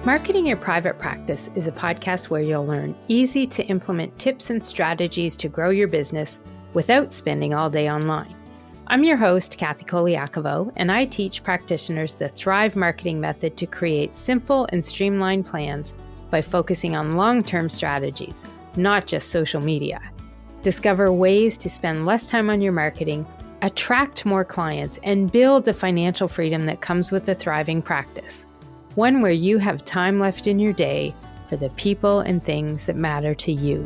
Marketing Your Private Practice is a podcast where you'll learn easy to implement tips and strategies to grow your business without spending all day online. I'm your host, Kathy Colaiacovo, and I teach practitioners the Thrive marketing method to create simple and streamlined plans by focusing on long-term strategies, not just social media. Discover ways to spend less time on your marketing, attract more clients, and build the financial freedom that comes with a thriving practice. One where you have time left in your day for the people and things that matter to you.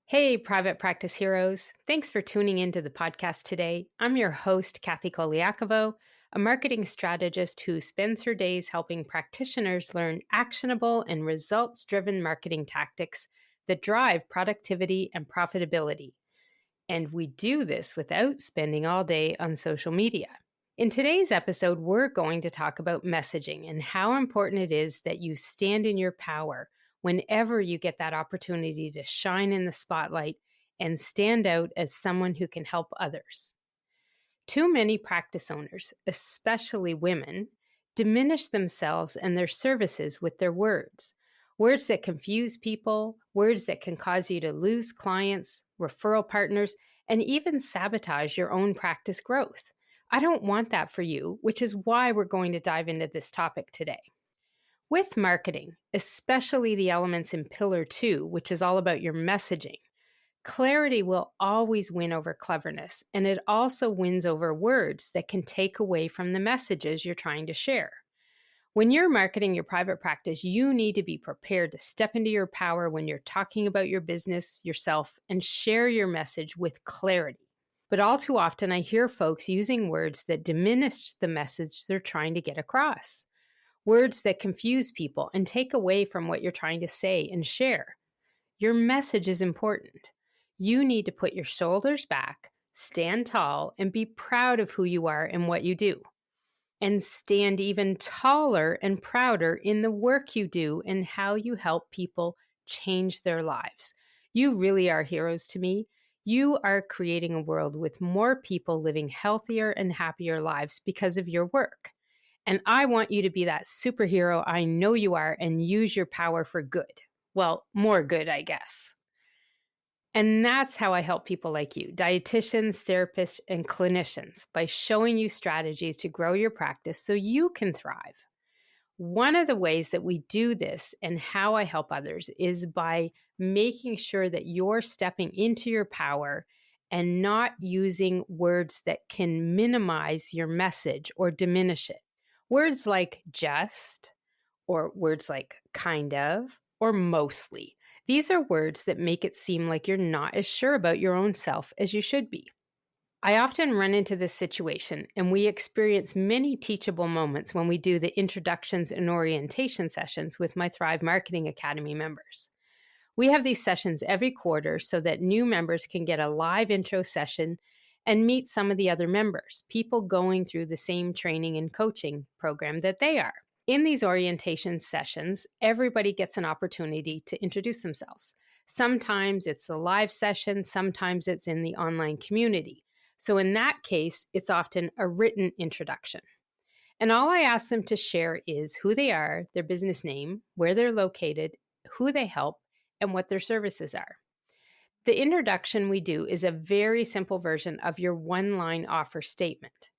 Hey, private practice heroes. Thanks for tuning into the podcast today. I'm your host, Kathy Colaiacovo, a marketing strategist who spends her days helping practitioners learn actionable and results-driven marketing tactics that drive productivity and profitability. And we do this without spending all day on social media. In today's episode, we're going to talk about messaging and how important it is that you stand in your power whenever you get that opportunity to shine in the spotlight and stand out as someone who can help others. Too many practice owners, especially women, diminish themselves and their services with their words. Words that confuse people, words that can cause you to lose clients, referral partners, and even sabotage your own practice growth. I don't want that for you, which is why we're going to dive into this topic today. With marketing, especially the elements in Pillar 2, which is all about your messaging, clarity will always win over cleverness, and it also wins over words that can take away from the messages you're trying to share. When you're marketing your private practice, you need to be prepared to step into your power when you're talking about your business, yourself, and share your message with clarity. But all too often, I hear folks using words that diminish the message they're trying to get across. Words that confuse people and take away from what you're trying to say and share. Your message is important. You need to put your shoulders back, stand tall, and be proud of who you are and what you do. And stand even taller and prouder in the work you do and how you help people change their lives. You really are heroes to me. You are creating a world with more people living healthier and happier lives because of your work. And I want you to be that superhero I know you are and use your power for good. Well, more good, I guess. And that's how I help people like you, dietitians, therapists, and clinicians, by showing you strategies to grow your practice so you can thrive. One of the ways that we do this and how I help others is by making sure that you're stepping into your power and not using words that can minimize your message or diminish it. Words like just, or words like kind of, or mostly. These are words that make it seem like you're not as sure about your own self as you should be. I often run into this situation, and we experience many teachable moments when we do the introductions and orientation sessions with my Thrive Marketing Academy members. We have these sessions every quarter so that new members can get a live intro session and meet some of the other members, people going through the same training and coaching program that they are. In these orientation sessions, everybody gets an opportunity to introduce themselves. Sometimes it's a live session, sometimes it's in the online community. So in that case, it's often a written introduction. And all I ask them to share is who they are, their business name, where they're located, who they help, and what their services are. The introduction we do is a very simple version of your one-line offer statement.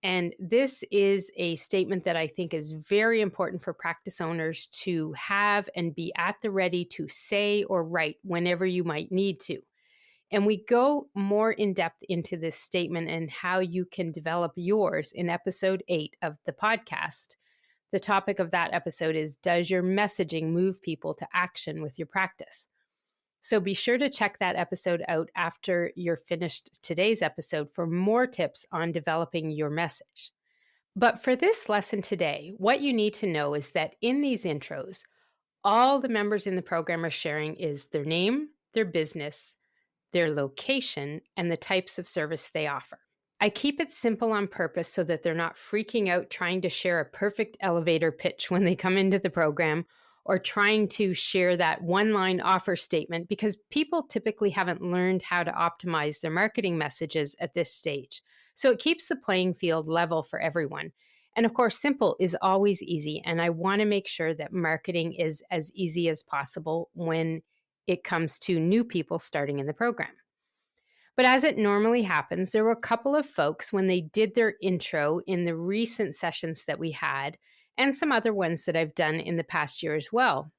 And this is a statement that I think is very important for practice owners to have and be at the ready to say or write whenever you might need to. And we go more in depth into this statement and how you can develop yours in episode 8 of the podcast. The topic of that episode is, does your messaging move people to action with your practice? So be sure to check that episode out after you're finished today's episode for more tips on developing your message. But for this lesson today, what you need to know is that in these intros, all the members in the program are sharing is their name, their business, their location, and the types of service they offer. I keep it simple on purpose so that they're not freaking out trying to share a perfect elevator pitch when they come into the program, or trying to share that one-line offer statement, because people typically haven't learned how to optimize their marketing messages at this stage. So it keeps the playing field level for everyone. And of course, simple is always easy. And I want to make sure that marketing is as easy as possible when it comes to new people starting in the program. But as it normally happens, there were a couple of folks when they did their intro in the recent sessions that we had, and some other ones that I've done in the past year as well.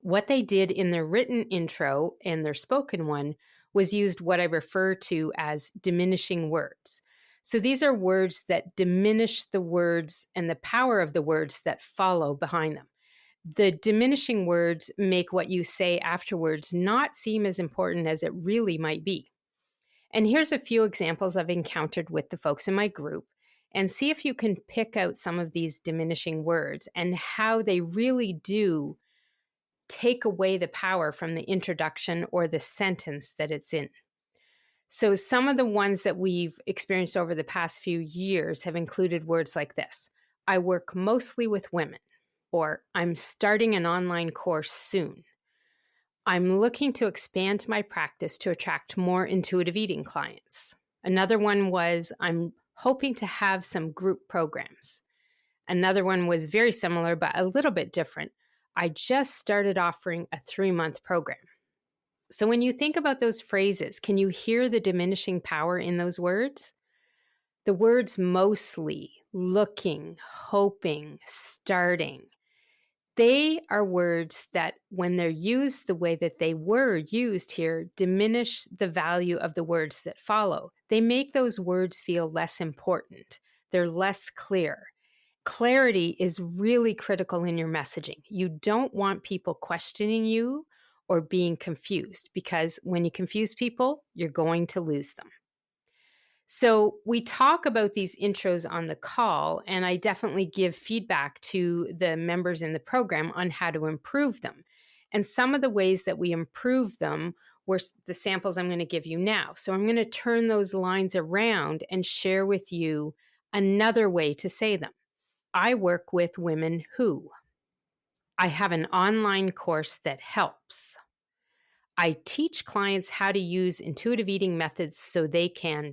What they did in their written intro and their spoken one was used what I refer to as diminishing words. So these are words that diminish the words and the power of the words that follow behind them. The diminishing words make what you say afterwards not seem as important as it really might be. And here's a few examples I've encountered with the folks in my group, and see if you can pick out some of these diminishing words and how they really do take away the power from the introduction or the sentence that it's in. So some of the ones that we've experienced over the past few years have included words like this: I work mostly with women, or I'm starting an online course soon. I'm looking to expand my practice to attract more intuitive eating clients. Another one was, I'm hoping to have some group programs. Another one was very similar, but a little bit different. I just started offering a 3-month program. So when you think about those phrases, can you hear the diminishing power in those words? The words mostly, looking, hoping, starting, they are words that, when they're used the way that they were used here, diminish the value of the words that follow. They make those words feel less important. They're less clear. Clarity is really critical in your messaging. You don't want people questioning you or being confused, because when you confuse people, you're going to lose them. So we talk about these intros on the call, and I definitely give feedback to the members in the program on how to improve them. And some of the ways that we improve them were the samples I'm going to give you now. So I'm going to turn those lines around and share with you another way to say them. I work with women who. I have an online course that helps. I teach clients how to use intuitive eating methods so they can ...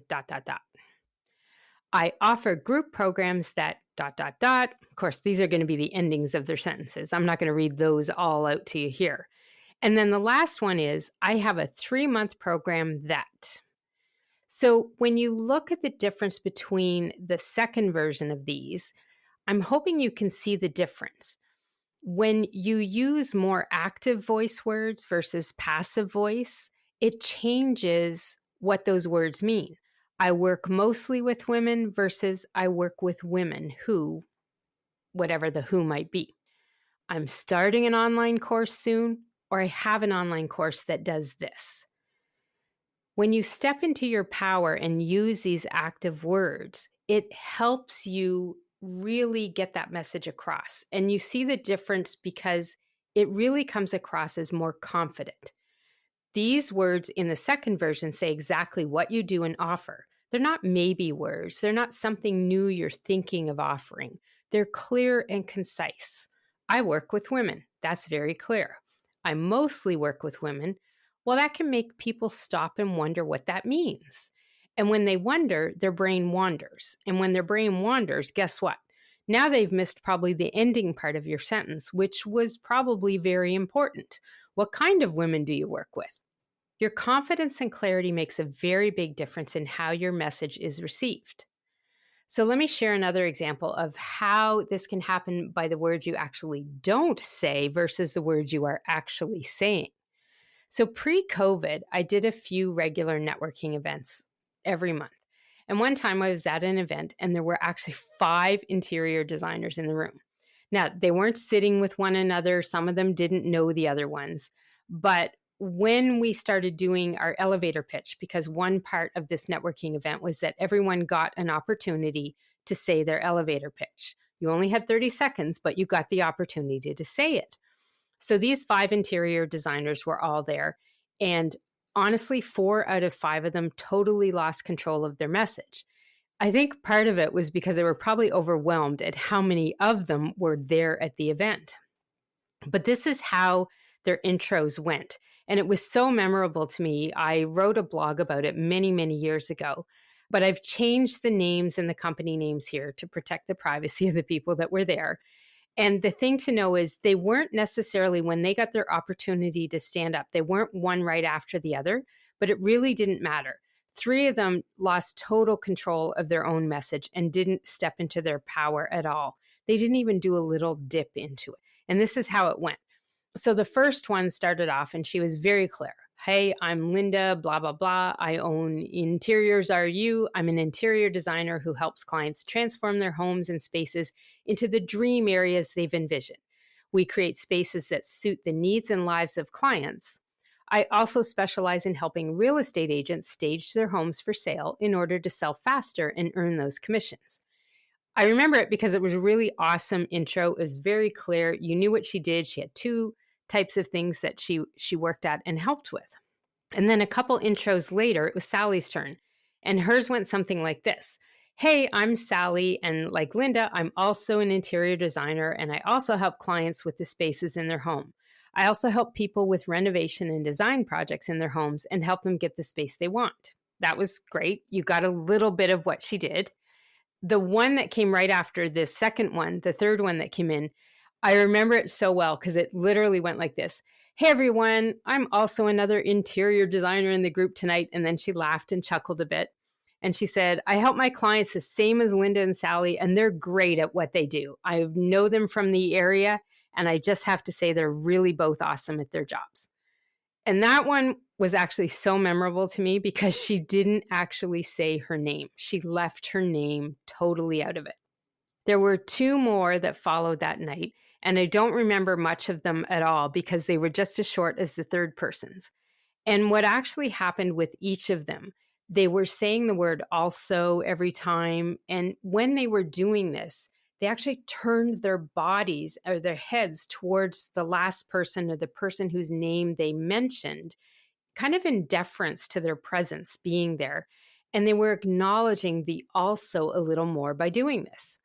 I offer group programs that ... Of course, these are going to be the endings of their sentences. I'm not going to read those all out to you here. And then the last one is, I have a 3-month program that. So when you look at the difference between the second version of these, I'm hoping you can see the difference. When you use more active voice words versus passive voice, it changes what those words mean. I work mostly with women versus I work with women who, whatever the who might be. I'm starting an online course soon, or I have an online course that does this. When you step into your power and use these active words, it helps you really get that message across. And you see the difference because it really comes across as more confident. These words in the second version say exactly what you do and offer. They're not maybe words. They're not something new you're thinking of offering. They're clear and concise. I work with women. That's very clear. I mostly work with women. Well, that can make people stop and wonder what that means. And when they wonder, their brain wanders. And when their brain wanders, guess what? Now they've missed probably the ending part of your sentence, which was probably very important. What kind of women do you work with? Your confidence and clarity makes a very big difference in how your message is received. So let me share another example of how this can happen by the words you actually don't say versus the words you are actually saying. So pre-COVID, I did a few regular networking events every month. And one time I was at an event and there were actually 5 interior designers in the room. Now, they weren't sitting with one another. Some of them didn't know the other ones. But when we started doing our elevator pitch, because one part of this networking event was that everyone got an opportunity to say their elevator pitch. You only had 30 seconds, but you got the opportunity to say it. So these 5 interior designers were all there. And honestly, 4 out of 5 of them totally lost control of their message. I think part of it was because they were probably overwhelmed at how many of them were there at the event. But this is how their intros went. And it was so memorable to me. I wrote a blog about it many, many years ago, but I've changed the names and the company names here to protect the privacy of the people that were there. And the thing to know is they weren't necessarily, when they got their opportunity to stand up, they weren't one right after the other, but it really didn't matter. Three of them lost total control of their own message and didn't step into their power at all. They didn't even do a little dip into it. And this is how it went. So the first one started off and she was very clear. Hey, I'm Linda, blah, blah, blah. I own Interiors Are You. I'm an interior designer who helps clients transform their homes and spaces into the dream areas they've envisioned. We create spaces that suit the needs and lives of clients. I also specialize in helping real estate agents stage their homes for sale in order to sell faster and earn those commissions. I remember it because it was a really awesome intro. It was very clear. You knew what she did. She had two types of things that she worked at and helped with. And then a couple intros later, it was Sally's turn. And hers went something like this. Hey, I'm Sally, and like Linda, I'm also an interior designer, and I also help clients with the spaces in their home. I also help people with renovation and design projects in their homes and help them get the space they want. That was great. You got a little bit of what she did. The one that came right after this second one, the third one that came in, I remember it so well because it literally went like this. Hey, everyone, I'm also another interior designer in the group tonight. And then she laughed and chuckled a bit. And she said, I help my clients the same as Linda and Sally, and they're great at what they do. I know them from the area, and I just have to say they're really both awesome at their jobs. And that one was actually so memorable to me because she didn't actually say her name. She left her name totally out of it. There were two more that followed that night, and I don't remember much of them at all because they were just as short as the third person's. And what actually happened with each of them, they were saying the word also every time. And when they were doing this, they actually turned their bodies or their heads towards the last person or the person whose name they mentioned, kind of in deference to their presence being there. And they were acknowledging the also a little more by doing this.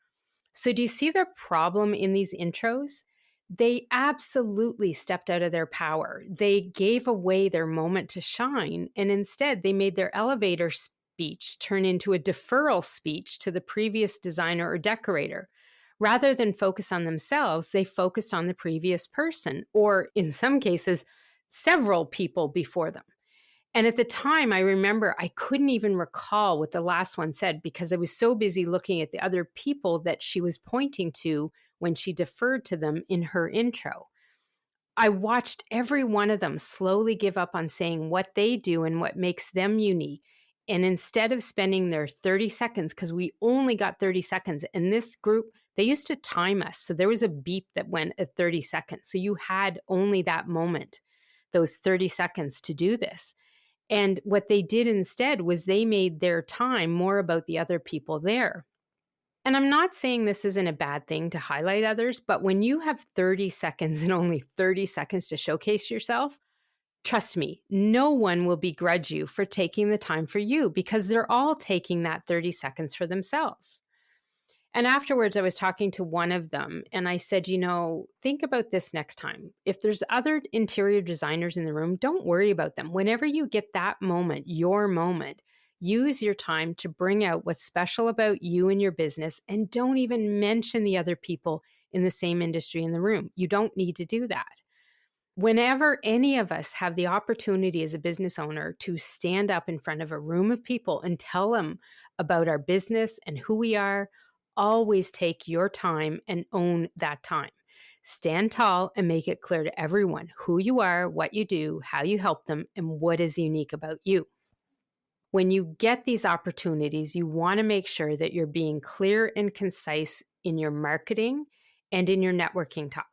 So, do you see the problem in these intros? They absolutely stepped out of their power. They gave away their moment to shine, and instead they made their elevator speech turn into a deferral speech to the previous designer or decorator. Rather than focus on themselves, they focused on the previous person, or in some cases, several people before them. And at the time, I remember I couldn't even recall what the last one said because I was so busy looking at the other people that she was pointing to when she deferred to them in her intro. I watched every one of them slowly give up on saying what they do and what makes them unique. And instead of spending their 30 seconds, because we only got 30 seconds, in this group, they used to time us. So there was a beep that went at 30 seconds. So you had only that moment, those 30 seconds to do this. And what they did instead was they made their time more about the other people there. And I'm not saying this isn't a bad thing to highlight others, but when you have 30 seconds and only 30 seconds to showcase yourself, trust me, no one will begrudge you for taking the time for you because they're all taking that 30 seconds for themselves. And afterwards, I was talking to one of them and I said, think about this next time. If there's other interior designers in the room, don't worry about them. Whenever you get that moment, your moment, use your time to bring out what's special about you and your business and don't even mention the other people in the same industry in the room. You don't need to do that. Whenever any of us have the opportunity as a business owner to stand up in front of a room of people and tell them about our business and who we are, always take your time and own that time. Stand tall and make it clear to everyone who you are, what you do, how you help them, and what is unique about you. When you get these opportunities, you want to make sure that you're being clear and concise in your marketing and in your networking talk.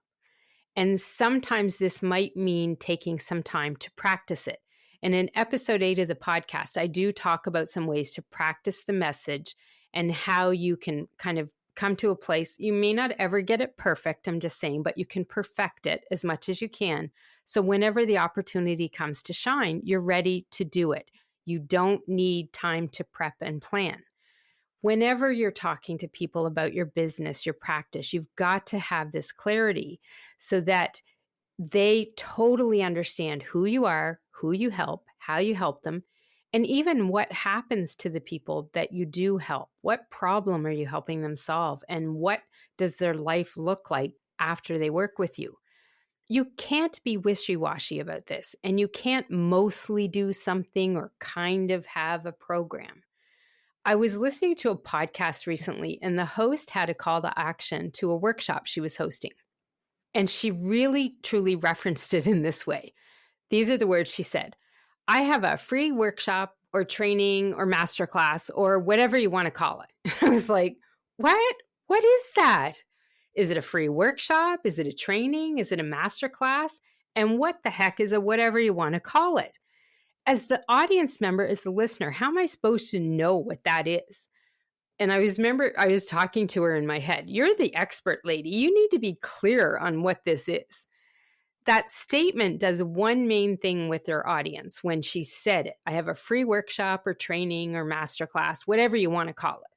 And sometimes this might mean taking some time to practice it. And in episode 8 of the podcast, I do talk about some ways to practice the message and how you can kind of come to a place. You may not ever get it perfect, I'm just saying, but you can perfect it as much as you can. So whenever the opportunity comes to shine, you're ready to do it. You don't need time to prep and plan. Whenever you're talking to people about your business, your practice, you've got to have this clarity so that they totally understand who you are, who you help, how you help them, and even what happens to the people that you do help. What problem are you helping them solve? And what does their life look like after they work with you? You can't be wishy-washy about this, and you can't mostly do something or kind of have a program. I was listening to a podcast recently, and the host had a call to action to a workshop she was hosting. And she really, truly referenced it in this way. These are the words she said: I have a free workshop or training or masterclass or whatever you want to call it. I was like, what? What is that? Is it a free workshop? Is it a training? Is it a masterclass? And what the heck is a whatever you want to call it? As the audience member, as the listener, how am I supposed to know what that is? And I was talking to her in my head. You're the expert lady. You need to be clear on what this is. That statement does one main thing with her audience when she said it. I have a free workshop or training or masterclass, whatever you want to call it.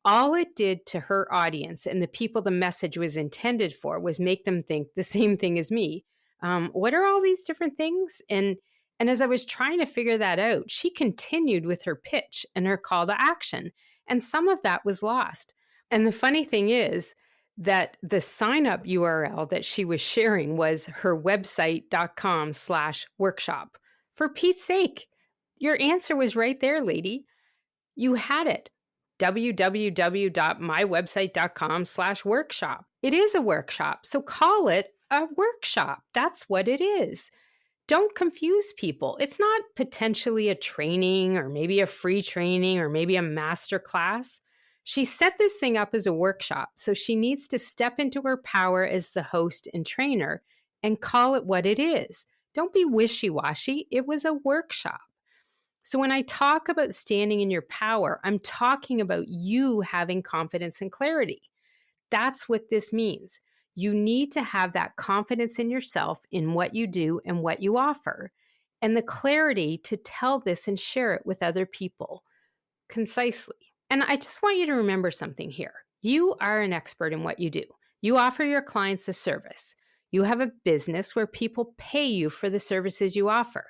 All it did to her audience and the people the message was intended for was make them think the same thing as me. What are all these different things? And as I was trying to figure that out, she continued with her pitch and her call to action. And some of that was lost. And the funny thing is that the sign up URL that she was sharing was her website.com/workshop. For Pete's sake, your answer was right there, lady. You had it. www.mywebsite.com/workshop. It is a workshop, so call it a workshop. That's what it is. Don't confuse people. It's not potentially a training or maybe a free training or maybe a master class. She set this thing up as a workshop, so she needs to step into her power as the host and trainer and call it what it is. Don't be wishy-washy. It was a workshop. So when I talk about standing in your power, I'm talking about you having confidence and clarity. That's what this means. You need to have that confidence in yourself, in what you do and what you offer, and the clarity to tell this and share it with other people concisely. And I just want you to remember something here. You are an expert in what you do. You offer your clients a service. You have a business where people pay you for the services you offer.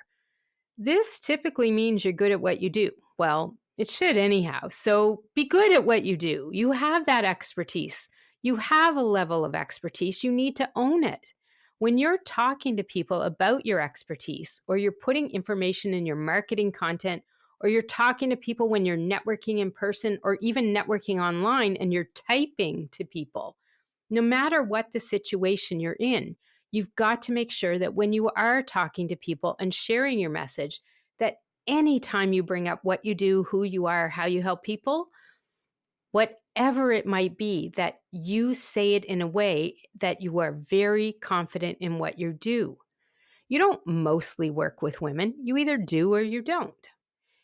This typically means you're good at what you do. Well, it should anyhow. So be good at what you do. You have that expertise. You have a level of expertise. You need to own it. When you're talking to people about your expertise, or you're putting information in your marketing content, or you're talking to people when you're networking in person, or even networking online and you're typing to people, no matter what the situation you're in, you've got to make sure that when you are talking to people and sharing your message, that anytime you bring up what you do, who you are, how you help people, whatever it might be, that you say it in a way that you are very confident in what you do. You don't mostly work with women. You either do or you don't.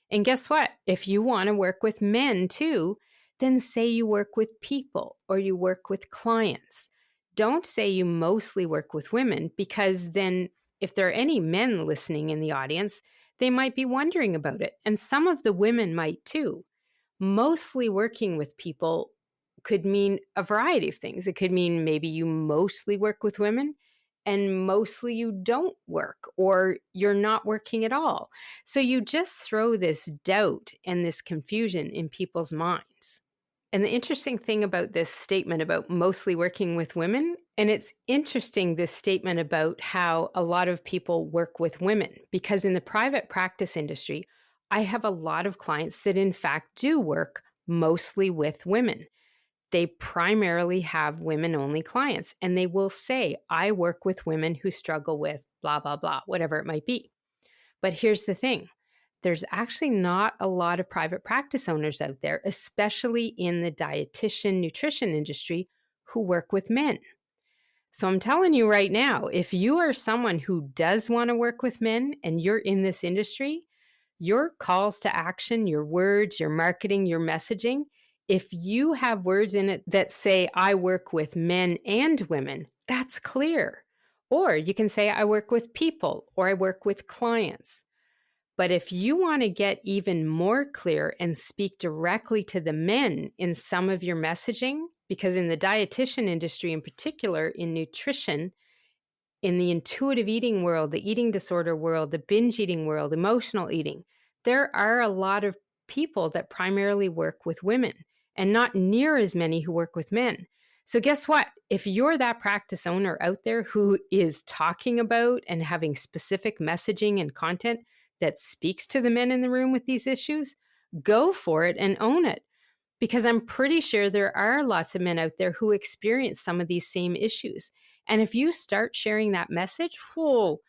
And guess what? If you want to work with men too, then say you work with people or you work with clients. Don't say you mostly work with women, because then if there are any men listening in the audience, they might be wondering about it. And some of the women might too. Mostly working with people could mean a variety of things. It could mean maybe you mostly work with women and mostly you don't work, or you're not working at all. So you just throw this doubt and this confusion in people's minds. And the interesting thing about this statement about mostly working with women, and it's interesting, this statement about how a lot of people work with women, because in the private practice industry, I have a lot of clients that in fact do work mostly with women. They primarily have women-only clients, and they will say, I work with women who struggle with blah, blah, blah, whatever it might be. But here's the thing. There's actually not a lot of private practice owners out there, especially in the dietitian, nutrition industry, who work with men. So I'm telling you right now, if you are someone who does want to work with men and you're in this industry, your calls to action, your words, your marketing, your messaging, if you have words in it that say, I work with men and women, that's clear. Or you can say, I work with people, or I work with clients. But if you want to get even more clear and speak directly to the men in some of your messaging, because in the dietitian industry in particular, in nutrition, in the intuitive eating world, the eating disorder world, the binge eating world, emotional eating, there are a lot of people that primarily work with women and not near as many who work with men. So guess what? If you're that practice owner out there who is talking about and having specific messaging and content that speaks to the men in the room with these issues, go for it and own it. Because I'm pretty sure there are lots of men out there who experience some of these same issues. And if you start sharing that message, whoa,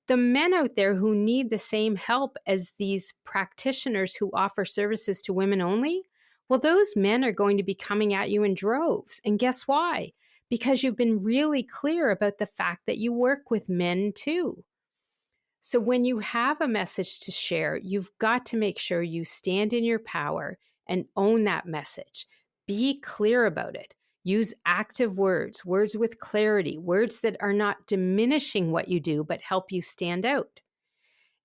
the men out there who need the same help as these practitioners who offer services to women only, well, those men are going to be coming at you in droves. And guess why? Because you've been really clear about the fact that you work with men too. So when you have a message to share, you've got to make sure you stand in your power and own that message. Be clear about it. Use active words, words with clarity, words that are not diminishing what you do, but help you stand out.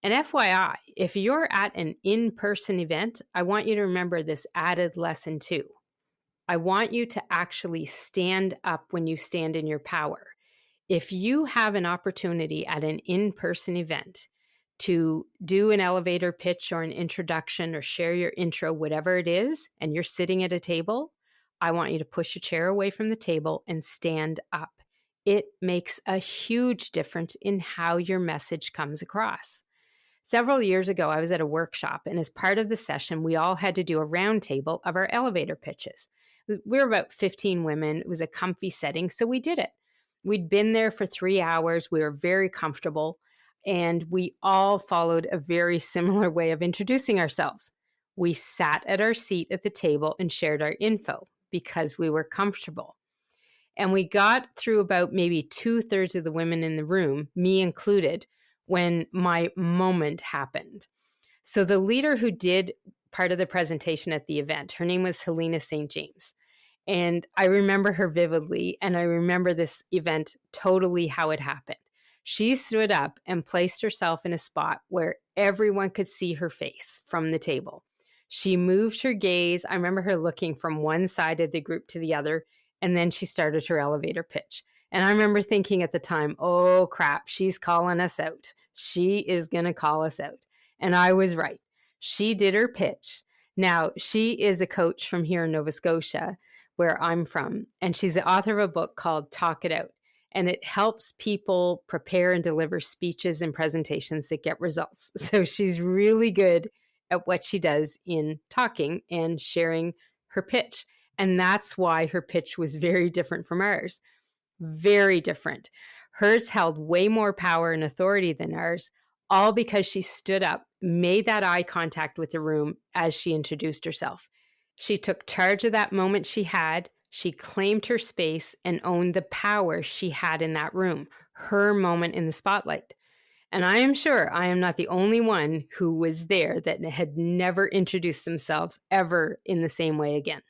And FYI, if you're at an in-person event, I want you to remember this added lesson too. I want you to actually stand up when you stand in your power. If you have an opportunity at an in-person event to do an elevator pitch or an introduction or share your intro, whatever it is, and you're sitting at a table, I want you to push a chair away from the table and stand up. It makes a huge difference in how your message comes across. Several years ago, I was at a workshop, and as part of the session, we all had to do a round table of our elevator pitches. We were about 15 women. It was a comfy setting, so we did it. We'd been there for 3 hours. We were very comfortable, and we all followed a very similar way of introducing ourselves. We sat at our seat at the table and shared our info because we were comfortable. And we got through about maybe 2/3 of the women in the room, me included, when my moment happened. So the leader who did part of the presentation at the event, her name was Helena St. James. And I remember her vividly, and I remember this event totally how it happened. She stood up and placed herself in a spot where everyone could see her face from the table. She moved her gaze. I remember her looking from one side of the group to the other, and then she started her elevator pitch. And I remember thinking at the time, oh crap, she's calling us out. She is going to call us out. And I was right. She did her pitch. Now, she is a coach from here in Nova Scotia, where I'm from, and she's the author of a book called Talk It Out. And it helps people prepare and deliver speeches and presentations that get results. So she's really good at what she does in talking and sharing her pitch. And that's why her pitch was very different from ours. Very different. Hers held way more power and authority than ours, all because she stood up, made that eye contact with the room as she introduced herself. She took charge of that moment she had. She claimed her space and owned the power she had in that room, her moment in the spotlight. And I am sure I am not the only one who was there that had never introduced themselves ever in the same way again.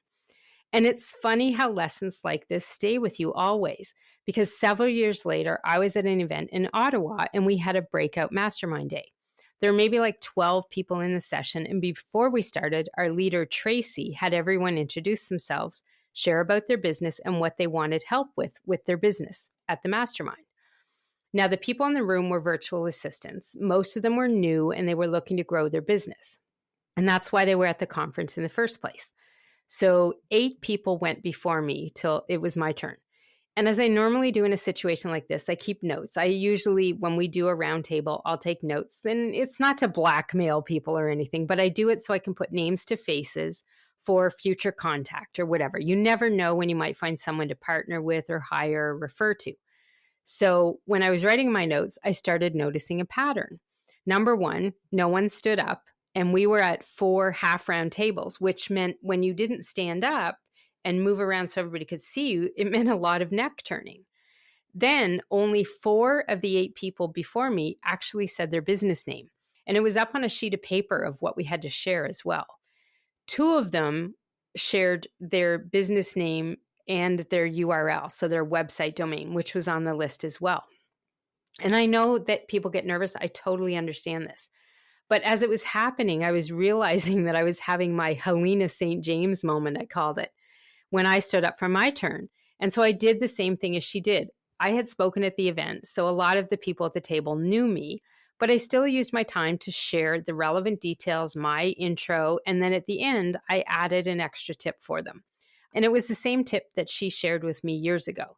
And it's funny how lessons like this stay with you always, because several years later, I was at an event in Ottawa and we had a breakout mastermind day. There were maybe like 12 people in the session. And before we started, our leader, Tracy, had everyone introduce themselves, share about their business and what they wanted help with their business at the mastermind. Now, the people in the room were virtual assistants. Most of them were new and they were looking to grow their business. And that's why they were at the conference in the first place. So 8 people went before me till it was my turn. And as I normally do in a situation like this, I keep notes. I usually, when we do a round table, I'll take notes. And it's not to blackmail people or anything, but I do it so I can put names to faces for future contact or whatever. You never know when you might find someone to partner with or hire or refer to. So when I was writing my notes, I started noticing a pattern. Number one, no one stood up. And we were at 4 half-round tables, which meant when you didn't stand up and move around so everybody could see you, it meant a lot of neck turning. Then only 4 of the 8 people before me actually said their business name. And it was up on a sheet of paper of what we had to share as well. 2 of them shared their business name and their URL, so their website domain, which was on the list as well. And I know that people get nervous. I totally understand this. But as it was happening, I was realizing that I was having my Helena St. James moment, I called it, when I stood up for my turn. And so I did the same thing as she did. I had spoken at the event, so a lot of the people at the table knew me, but I still used my time to share the relevant details, my intro, and then at the end, I added an extra tip for them. And it was the same tip that she shared with me years ago.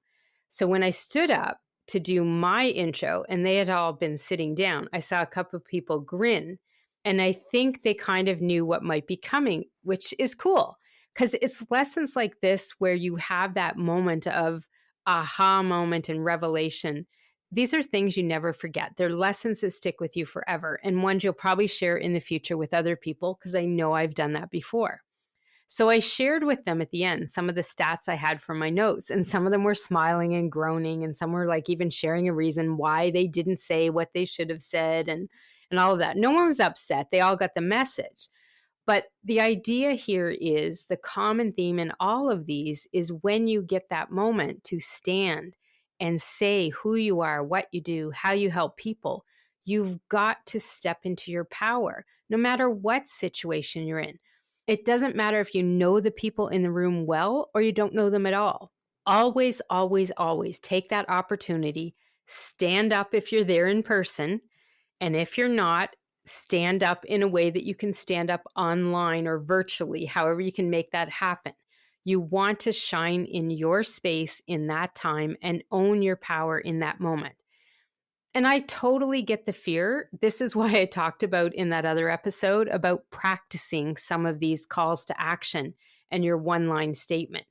So when I stood up to do my intro and they had all been sitting down, I saw a couple of people grin. And I think they kind of knew what might be coming, which is cool because it's lessons like this where you have that moment of aha moment and revelation. These are things you never forget. They're lessons that stick with you forever and ones you'll probably share in the future with other people because I know I've done that before. So I shared with them at the end some of the stats I had from my notes, and some of them were smiling and groaning, and some were like even sharing a reason why they didn't say what they should have said and all of that. No one was upset. They all got the message. But the idea here is the common theme in all of these is when you get that moment to stand and say who you are, what you do, how you help people, you've got to step into your power, no matter what situation you're in. It doesn't matter if you know the people in the room well or you don't know them at all. Always, always, always take that opportunity. Stand up if you're there in person. And if you're not, stand up in a way that you can stand up online or virtually, however you can make that happen. You want to shine in your space in that time and own your power in that moment. And I totally get the fear. This is why I talked about in that other episode about practicing some of these calls to action and your one-line statement.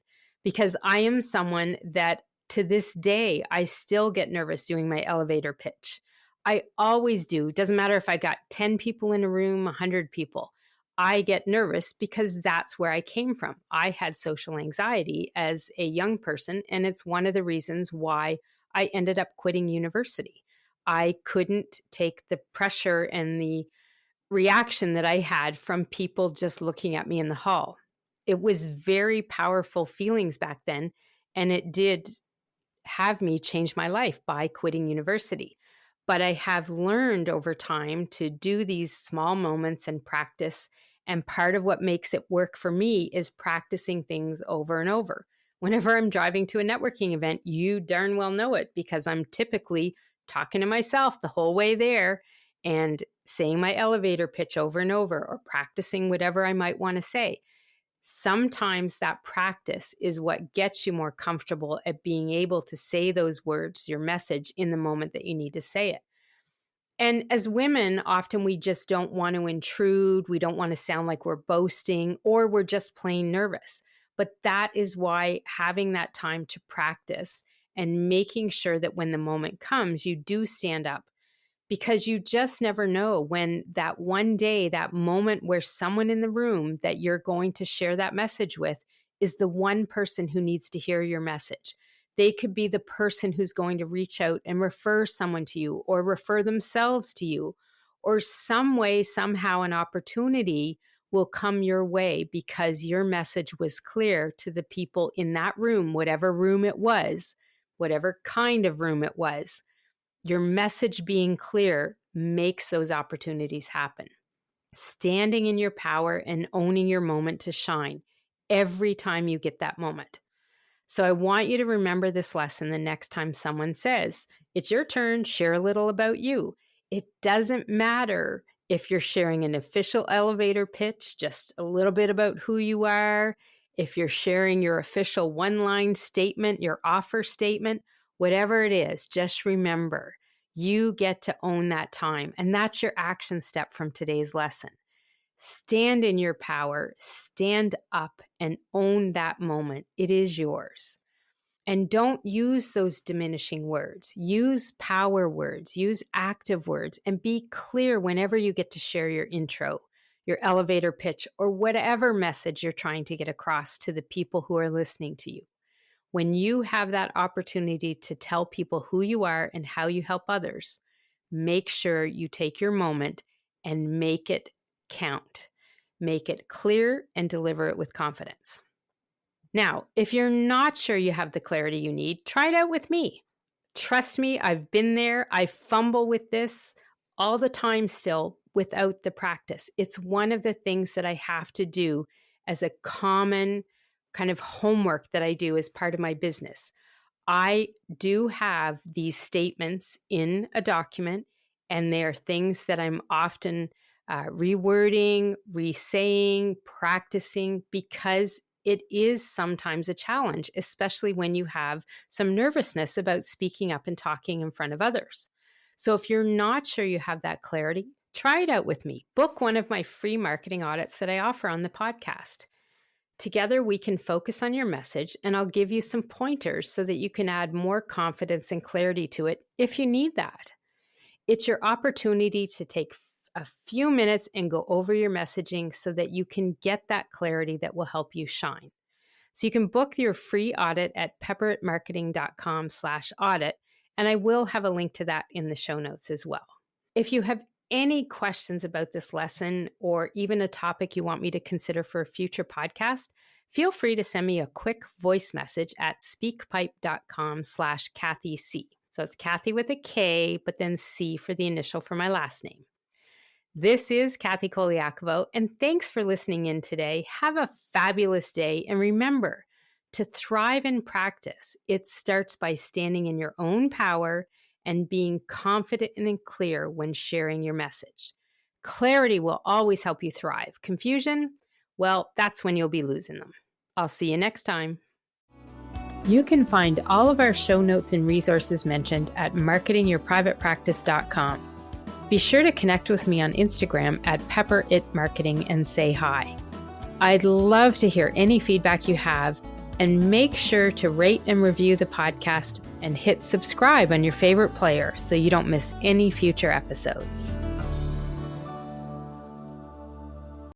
Because I am someone that to this day, I still get nervous doing my elevator pitch. I always do. Doesn't matter if I got 10 people in a room, 100 people. I get nervous because that's where I came from. I had social anxiety as a young person, and it's one of the reasons why I ended up quitting university. I couldn't take the pressure and the reaction that I had from people just looking at me in the hall. It was very powerful feelings back then, and it did have me change my life by quitting university. But I have learned over time to do these small moments and practice. And part of what makes it work for me is practicing things over and over. Whenever I'm driving to a networking event, you darn well know it because I'm typically talking to myself the whole way there and saying my elevator pitch over and over or practicing whatever I might want to say. Sometimes that practice is what gets you more comfortable at being able to say those words, your message, in the moment that you need to say it. And as women, often we just don't want to intrude. We don't want to sound like we're boasting or we're just plain nervous. But that is why having that time to practice and making sure that when the moment comes, you do stand up, because you just never know when that one day, that moment where someone in the room that you're going to share that message with is the one person who needs to hear your message. They could be the person who's going to reach out and refer someone to you or refer themselves to you, or some way, somehow an opportunity will come your way because your message was clear to the people in that room, whatever room it was, whatever kind of room it was. Your message being clear makes those opportunities happen. Standing in your power and owning your moment to shine every time you get that moment. So I want you to remember this lesson the next time someone says, it's your turn, share a little about you. It doesn't matter if you're sharing an official elevator pitch, just a little bit about who you are, if you're sharing your official one-line statement, your offer statement, whatever it is, just remember, you get to own that time. And that's your action step from today's lesson. Stand in your power, stand up and own that moment. It is yours. And don't use those diminishing words. Use power words, use active words, and be clear whenever you get to share your intro, your elevator pitch, or whatever message you're trying to get across to the people who are listening to you. When you have that opportunity to tell people who you are and how you help others, make sure you take your moment and make it count. Make it clear and deliver it with confidence. Now, if you're not sure you have the clarity you need, try it out with me. Trust me, I've been there. I fumble with this all the time still, without the practice. It's one of the things that I have to do as a common kind of homework that I do as part of my business. I do have these statements in a document, and they're things that I'm often rewording, resaying, practicing, because it is sometimes a challenge, especially when you have some nervousness about speaking up and talking in front of others. So if you're not sure you have that clarity, try it out with me. Book one of my free marketing audits that I offer on the podcast. Together, we can focus on your message, and I'll give you some pointers so that you can add more confidence and clarity to it if you need that. It's your opportunity to take a few minutes and go over your messaging so that you can get that clarity that will help you shine. So you can book your free audit at pepperitmarketing.com/audit, and I will have a link to that in the show notes as well. If you have any questions about this lesson or even a topic you want me to consider for a future podcast, feel free to send me a quick voice message at speakpipe.com/KathyC. So it's Kathy with a K, but then C for the initial for my last name. This is Kathy Colaiacovo, and thanks for listening in today. Have a fabulous day, and remember, to thrive in practice, it starts by standing in your own power and being confident and clear when sharing your message. Clarity will always help you thrive. Confusion, well, that's when you'll be losing them. I'll see you next time. You can find all of our show notes and resources mentioned at marketingyourprivatepractice.com. Be sure to connect with me on Instagram at pepperitmarketing and say hi. I'd love to hear any feedback you have, and make sure to rate and review the podcast and hit subscribe on your favorite player so you don't miss any future episodes.